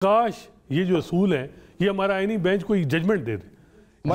काश ये जो असूल है ये हमारा आईनी बेंच कोई जजमेंट दे दे।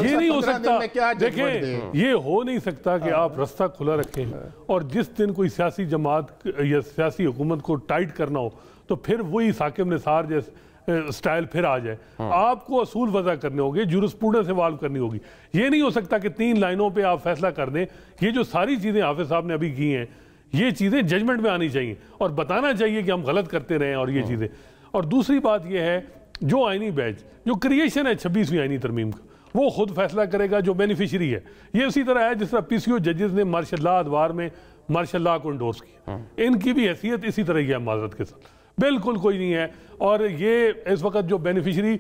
ये नहीं हो सकता, देखें ये हो नहीं सकता कि आप रास्ता खुला रखें और जिस दिन कोई सियासी जमात या सियासी हुकूमत को टाइट करना हो तो फिर वही साकिब निसार जैसे स्टाइल फिर आ जाए। आपको असूल वज़ा करने होंगे, जूरिस्प्रूडेंस इवाल्व करनी होगी। ये नहीं हो सकता कि 3 लाइनों पे आप फैसला कर दें। ये जो सारी चीज़ें हाफिज साहब ने अभी की हैं ये चीज़ें जजमेंट में आनी चाहिए और बताना चाहिए कि हम गलत करते रहे और ये चीज़ें। और दूसरी बात यह है जो आईनी बेंच जो क्रिएशन है 26वीं आईनी तरमीम का वो खुद फैसला करेगा जो बेनिफिशरी है। ये उसी तरह है जिस तरह पीसीओ जजेस ने मार्शल लॉ अदवार में मार्शल लॉ को इंडोर्स किया, इनकी भी हैसियत इसी तरह की है माजरत के साथ, बिल्कुल कोई नहीं है। और ये इस वक्त जो बेनिफिशरी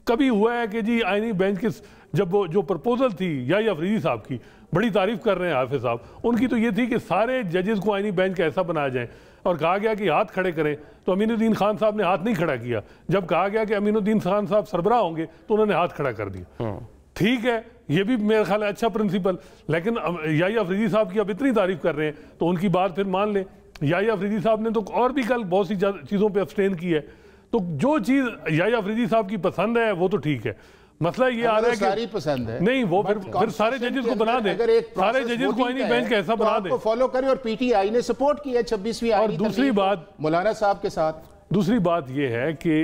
कभी हुआ है कि जी आईनी बेंच के जब जो प्रपोजल थी या अफरीदी साहब की बड़ी तारीफ कर रहे हैं हाफिज साहब, उनकी तो ये थी कि सारे जजेस को आईनी बेंच का ऐसा बनाया जाए और कहा गया कि हाथ खड़े करें, तो अमीनुद्दीन खान साहब ने हाथ नहीं खड़ा किया। जब कहा गया कि अमीनुद्दीन खान साहब सरबराह होंगे तो उन्होंने हाथ खड़ा कर दिया। ठीक है, ये भी मेरा ख्याल है अच्छा प्रिंसिपल, लेकिन या अफरीदी साहब की अब इतनी तारीफ कर रहे हैं तो उनकी बात फिर मान लें। या अफरीदी साहब ने तो और भी कल बहुत सी चीज़ों पर अब्सटेन की है, तो जो चीज़ या अफरीदी साहब की पसंद है वो तो ठीक है। मसला ये आ रहा है कि सारी पसंद है नहीं, वो फिर सारे जजेस को बना दें, सारे जजेस को आईनी बेंच कैसा बना दें, फॉलो करें। और पीटीआई ने सपोर्ट किया 26वीं और दूसरी बात मौलाना साहब के साथ, दूसरी बात ये है कि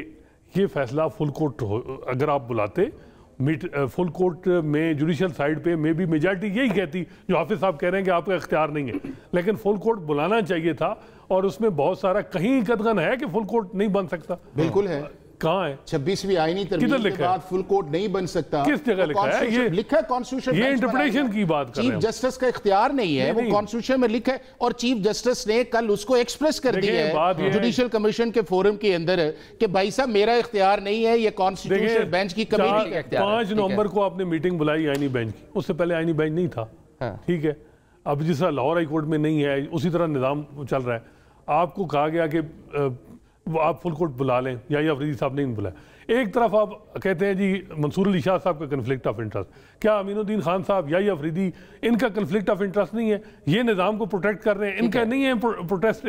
ये फैसला फुल कोर्ट अगर आप बुलाते फुल कोर्ट में जुडिशल साइड पे में भी मेजॉरिटी यही कहती जो हाफिज साहब कह रहे हैं कि आपका इख्तियार नहीं है, लेकिन फुल कोर्ट बुलाना चाहिए था। और उसमें बहुत सारा कहीं कदगन है कि फुल कोर्ट नहीं बन सकता। बिल्कुल है, कहाँ है 26वीं आईनी तरमीम के बाद फुल कोर्ट नहीं बन सकता? किस जगह लिखा है? ये लिखा है कॉन्स्टिट्यूशन, ये इंटरप्रिटेशन की बात कर रहे हैं। चीफ जस्टिस का इख्तियार नहीं है, वो कॉन्स्टिट्यूशन में लिखा है और चीफ जस्टिस ने कल उसको एक्सप्रेस कर दिया है जुडिशियल कमिशन के फोरम के अंदर कि भाई साहब मेरा इख्तियार नहीं है, ये कॉन्स्टिट्यूशन बेंच की कमेटी का इख्तियार है। 5 नवंबर को आपने मीटिंग बुलाई आईनी बेंच की, उससे पहले आईनी बेंच नहीं था। ठीक है, अब जिस तरह लाहौर हाई कोर्ट में नहीं है उसी तरह निज़ाम चल रहा है। आपको कहा गया कि आप फुल कोर्ट बुला लें, या अफरीदी साहब नहीं बुलाया। एक तरफ आप कहते हैं जी मंसूर अली शाह साहब का कन्फ्लिक्ट ऑफ इंटरेस्ट, क्या अमीनुद्दीन खान साहब या अफरीदी इनका कन्फ्लिक्ट ऑफ इंटरेस्ट नहीं है? ये निज़ाम को प्रोटेक्ट कर रहे हैं, इनका नहीं है प्रोटेक्ट।